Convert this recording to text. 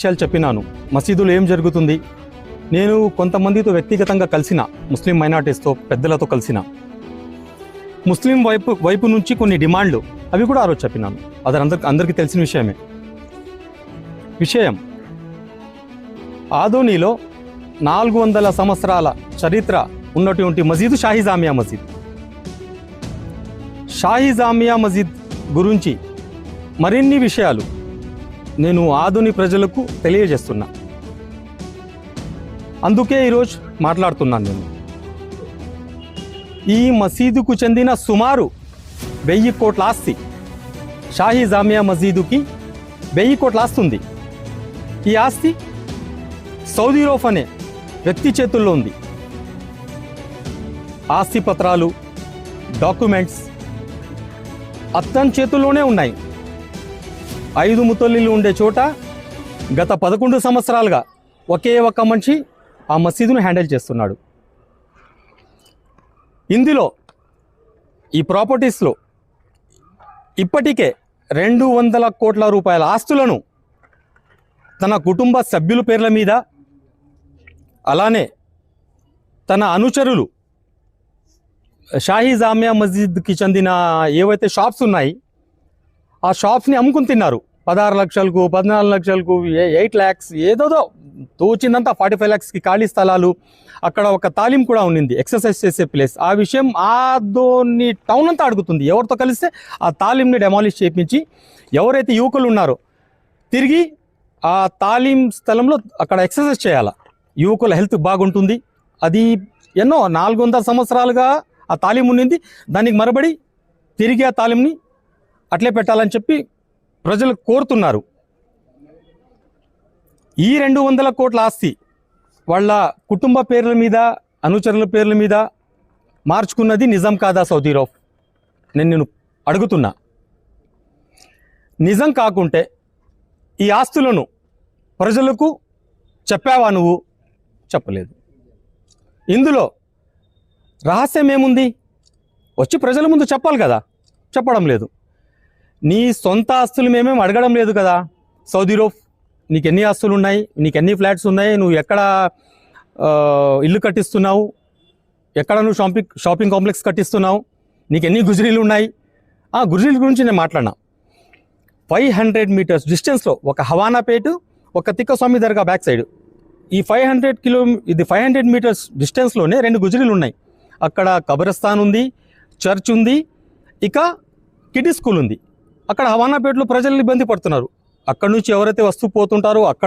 విషయాలు చెప్పినాను. మసీదులో ఏం జరుగుతుంది, నేను కొంతమందితో వ్యక్తిగతంగా కలిసిన, ముస్లిం మైనార్టీస్తో పెద్దలతో కలిసిన, ముస్లిం వైపు నుంచి కొన్ని డిమాండ్లు అవి కూడా ఆ రోజు చెప్పినాను. అది అందరికీ తెలిసిన విషయం. ఆదోనిలో 400 సంవత్సరాల చరిత్ర ఉన్నటువంటి మసీదు షాహీ జామియా మసీద్. షాహీ జామియా మసీద్ గురించి మరిన్ని విషయాలు నేను ఆదోని ప్రజలకు తెలియజేస్తున్నా. అందుకే ఈరోజు మాట్లాడుతున్నాను. నేను ఈ మసీదుకు చెందిన సుమారు 1000 కోట్ల ఆస్తి, షాహీ జామియా మసీదుకి 1000 కోట్ల ఆస్తి ఉంది. ఈ ఆస్తి సౌదీ రోఫ్ అనే వ్యక్తి చేతుల్లో ఉంది. ఆస్తి పత్రాలు, డాక్యుమెంట్స్ అతని చేతుల్లోనే ఉన్నాయి. 5 ముతల్లీలు ఉండే చోట గత 11 సంవత్సరాలుగా ఒకే ఒక్క మనిషి ఆ మసీదును హ్యాండిల్ చేస్తున్నాడు. ఇందులో ఈ ప్రాపర్టీస్లో ఇప్పటికే 200 కోట్ల రూపాయల ఆస్తులను తన కుటుంబ సభ్యుల పేర్ల మీద, అలానే తన అనుచరులు షాహీ జామియా మస్జిద్కి చెందిన ఏవైతే షాప్స్ ఉన్నాయి ఆ షాప్స్ని అమ్ముకుని తిన్నారు. 16 లక్షలకు, 14 లక్షలకు, 8 lakhs, ఏదోదో తోచిందంతా 45 lakhsకి ఖాళీ స్థలాలు. అక్కడ ఒక తాలీం కూడా ఉన్నింది, ఎక్సర్సైజ్ చేసే ప్లేస్. ఆ విషయం ఆదోని టౌన్ అంతా అడుగుతుంది. ఎవరితో కలిస్తే ఆ తాలీంని డెమాలిష్ చేయించి ఎవరైతే యువకులు ఉన్నారో తిరిగి ఆ తాలీం స్థలంలో అక్కడ ఎక్సర్సైజ్ చేయాలి. యువకుల హెల్త్ బాగుంటుంది. అది ఎన్నో 400 సంవత్సరాలుగా ఆ తాలీం ఉన్నింది. దానికి మరబడి తిరిగి ఆ తాలీంని అట్లే పెట్టాలని చెప్పి ప్రజలు కోరుతున్నారు. ఈ 200 కోట్ల ఆస్తి వాళ్ళ కుటుంబ పేర్ల మీద, అనుచరుల పేర్ల మీద మార్చుకున్నది నిజం కాదా సౌదీ రోఫ్? నేను అడుగుతున్నా. నిజం కాకుంటే ఈ ఆస్తులను ప్రజలకు చెప్పావా? నువ్వు చెప్పలేదు. ఇందులో రహస్యం ఏముంది? వచ్చి ప్రజల ముందు చెప్పాలి కదా, చెప్పడం లేదు. నీ సొంత ఆస్తులు మేమేం అడగడం లేదు కదా సౌదీ రోఫ్. నీకు ఎన్ని ఆస్తులు ఉన్నాయి, నీకు ఎన్ని ఫ్లాట్స్ ఉన్నాయి, నువ్వు ఎక్కడ ఇల్లు కట్టిస్తున్నావు, ఎక్కడ నువ్వు షాపింగ్ కాంప్లెక్స్ కట్టిస్తున్నావు, నీకు ఎన్ని గుజరీలు ఉన్నాయి? ఆ గుజరీల గురించి నేను మాట్లాడినా. 500 meters డిస్టెన్స్లో ఒక హవానాపేట, ఒక తిక్కస్వామి దర్గా బ్యాక్ సైడ్, ఈ 500 meters డిస్టెన్స్లోనే 2 గుజరీలు ఉన్నాయి. అక్కడ కబరస్థాన్ ఉంది, చర్చ్ ఉంది, ఇక కిడ్డీ స్కూల్ ఉంది. అక్కడ హవానాపేటలో ప్రజలు ఇబ్బంది పడుతున్నారు. అక్కడ నుంచి ఎవరైతే వస్తూ పోతుంటారో అక్కడ